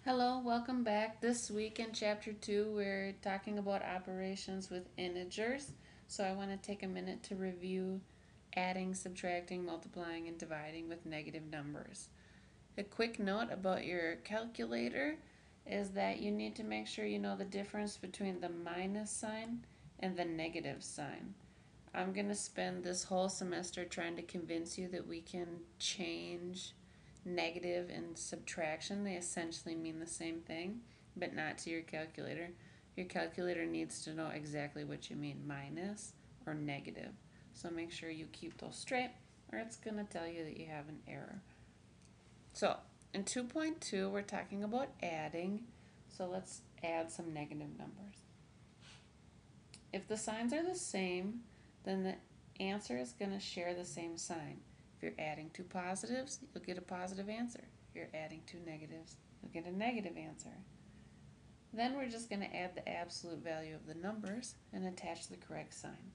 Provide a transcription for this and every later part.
Hello, welcome back. This week in Chapter 2, we're talking about operations with integers. So I want to take a minute to review adding, subtracting, multiplying, and dividing with negative numbers. A quick note about your calculator is that you need to make sure you know the difference between the minus sign and the negative sign. I'm going to spend this whole semester trying to convince you that we can change negative and subtraction. They essentially mean the same thing, but not to your calculator. Your calculator needs to know exactly what you mean, minus or negative. So make sure you keep those straight, or it's going to tell you that you have an error. So in 2.2, we're talking about adding. So let's add some negative numbers. If the signs are the same, then the answer is going to share the same sign. If you're adding two positives, you'll get a positive answer. If you're adding two negatives, you'll get a negative answer. Then we're just going to add the absolute value of the numbers and attach the correct sign.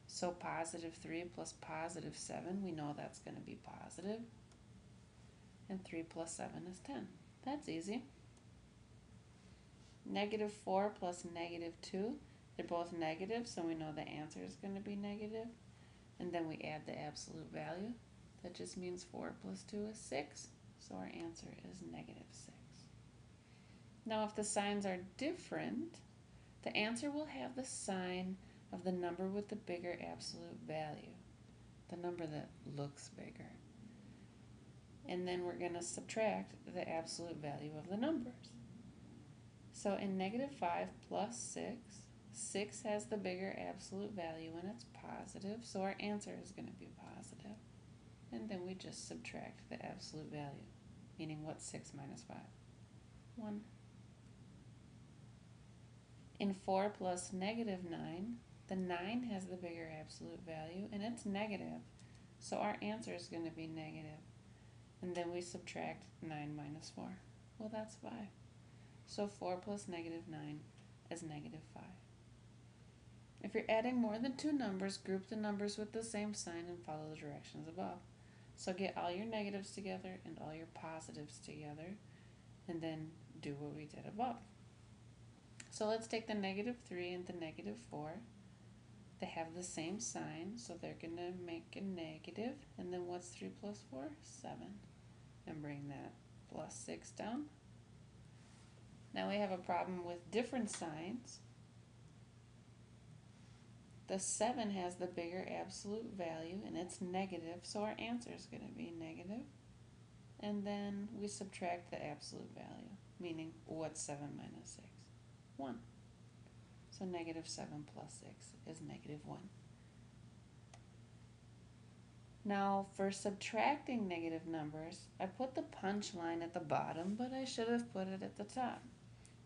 So positive 3 plus positive 7, we know that's going to be positive. And 3 plus 7 is 10. That's easy. Negative 4 plus negative 2, they're both negative, so we know the answer is going to be negative. And then we add the absolute value. That just means 4 plus 2 is 6, so our answer is negative 6. Now if the signs are different, the answer will have the sign of the number with the bigger absolute value, the number that looks bigger. And then we're going to subtract the absolute value of the numbers. So in negative 5 plus 6, 6 has the bigger absolute value and it's positive, so our answer is going to be positive. And then we just subtract the absolute value, meaning what's 6 minus 5? 1. In 4 plus negative 9, the 9 has the bigger absolute value and it's negative, so our answer is going to be negative. And then we subtract 9 minus 4. Well, that's 5. So 4 plus negative 9 is negative 5. If you're adding more than two numbers, group the numbers with the same sign and follow the directions above. So get all your negatives together and all your positives together, and then do what we did above. So let's take the negative 3 and the negative 4. They have the same sign, so they're going to make a negative. And then what's 3 plus 4? 7. And bring that plus 6 down. Now we have a problem with different signs. The 7 has the bigger absolute value and it's negative, so our answer is going to be negative. And then we subtract the absolute value, meaning what's 7 minus 6? 1. So negative 7 plus 6 is negative 1. Now for subtracting negative numbers, I put the punch line at the bottom, but I should have put it at the top.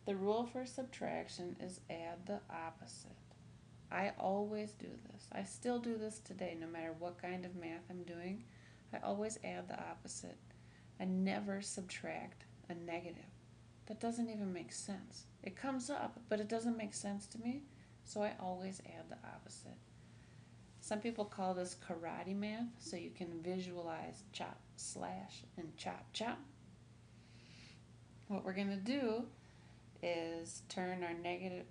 The rule for subtraction is add the opposite. I always do this. I still do this today, no matter what kind of math I'm doing. I always add the opposite. I never subtract a negative. That doesn't even make sense. It comes up, but it doesn't make sense to me, so I always add the opposite. Some people call this karate math, so you can visualize chop, slash, and chop, chop. What we're going to do is turn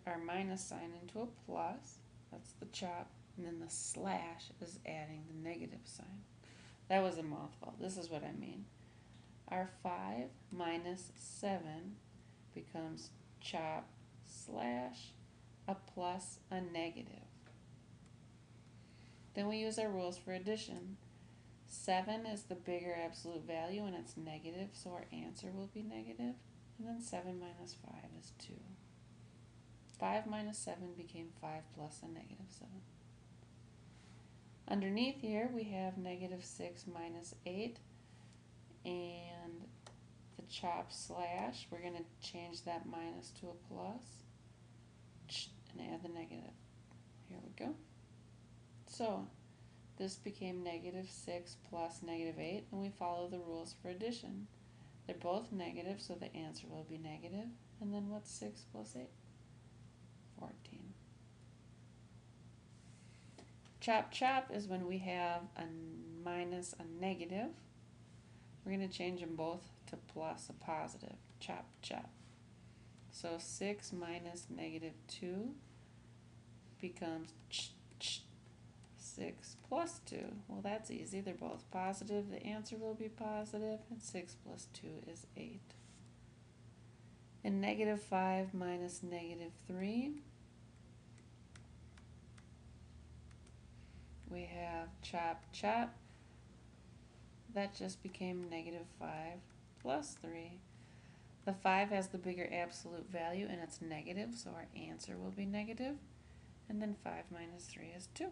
our minus sign into a plus. That's the chop. And then the slash is adding the negative sign. That was a mouthful. This is what I mean. Our 5 minus 7 becomes chop slash a plus a negative. Then we use our rules for addition. 7 is the bigger absolute value and it's negative, so our answer will be negative. And then 7 minus 5 is 2. 5 minus 7 became 5 plus a negative 7. Underneath here we have negative 6 minus 8, and the chop slash, we're going to change that minus to a plus and add the negative. Here we go. So this became negative 6 plus negative 8, and we follow the rules for addition. They're both negative, so the answer will be negative. And then what's 6 plus 8? 14. Chop chop is when we have a minus a negative. We're going to change them both to plus a positive. Chop, chop. So 6 minus negative 2 becomes 6 plus 2. Well, that's easy. They're both positive. The answer will be positive, and 6 plus 2 is 8. And negative 5 minus negative 3, we have chop, chop. That just became negative 5 plus 3. The 5 has the bigger absolute value, and it's negative, so our answer will be negative. And then 5 minus 3 is 2.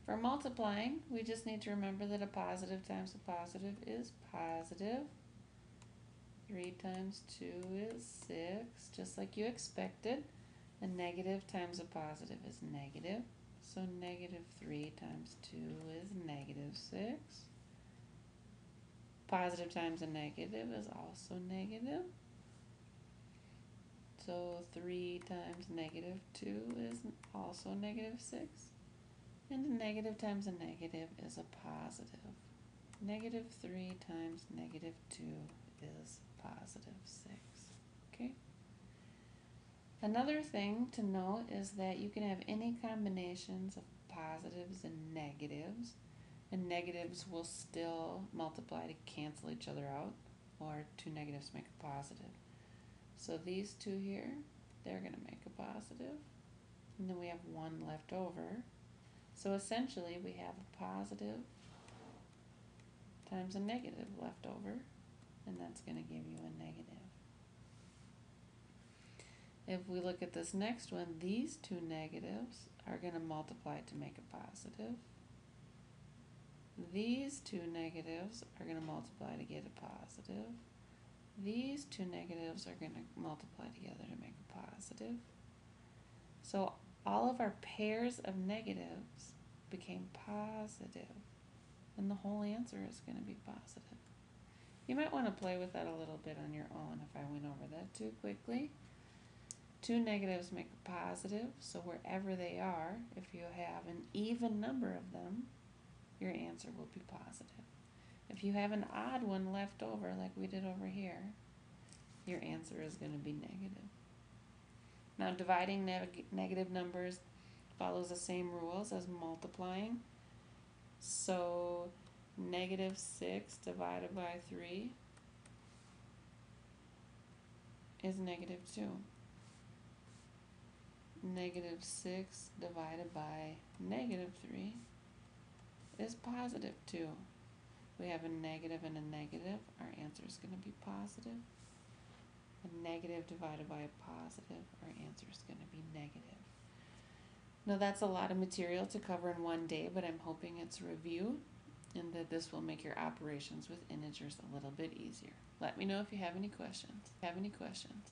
For multiplying, we just need to remember that a positive times a positive is positive. 3 times 2 is 6, just like you expected. A negative times a positive is negative. So negative 3 times 2 is negative 6. Positive times a negative is also negative. So 3 times negative 2 is also negative 6. And a negative times a negative is a positive. Negative 3 times negative 2 is positive 6. Okay? Another thing to note is that you can have any combinations of positives and negatives will still multiply to cancel each other out, or 2 negatives make a positive. So these two here, they're going to make a positive, and then we have 1 left over. So essentially we have a positive times a negative left over, and that's going to give you a negative. If we look at this next one, these 2 negatives are going to multiply to make a positive. These 2 negatives are going to multiply to get a positive. These 2 negatives are going to multiply together to make a positive. So all of our pairs of negatives became positive, and the whole answer is going to be positive. You might want to play with that a little bit on your own if I went over that too quickly. 2 negatives make a positive, so wherever they are, if you have an even number of them, your answer will be positive. If you have an odd one left over, like we did over here, your answer is going to be negative. Now, dividing negative numbers follows the same rules as multiplying. So, negative 6 divided by 3 is negative 2. Negative 6 divided by negative 3 is positive 2. We have a negative and a negative. Our answer is going to be positive. A negative divided by a positive, our answer is going to be negative. Now that's a lot of material to cover in one day, but I'm hoping it's a review and that this will make your operations with integers a little bit easier. Let me know if you have any questions.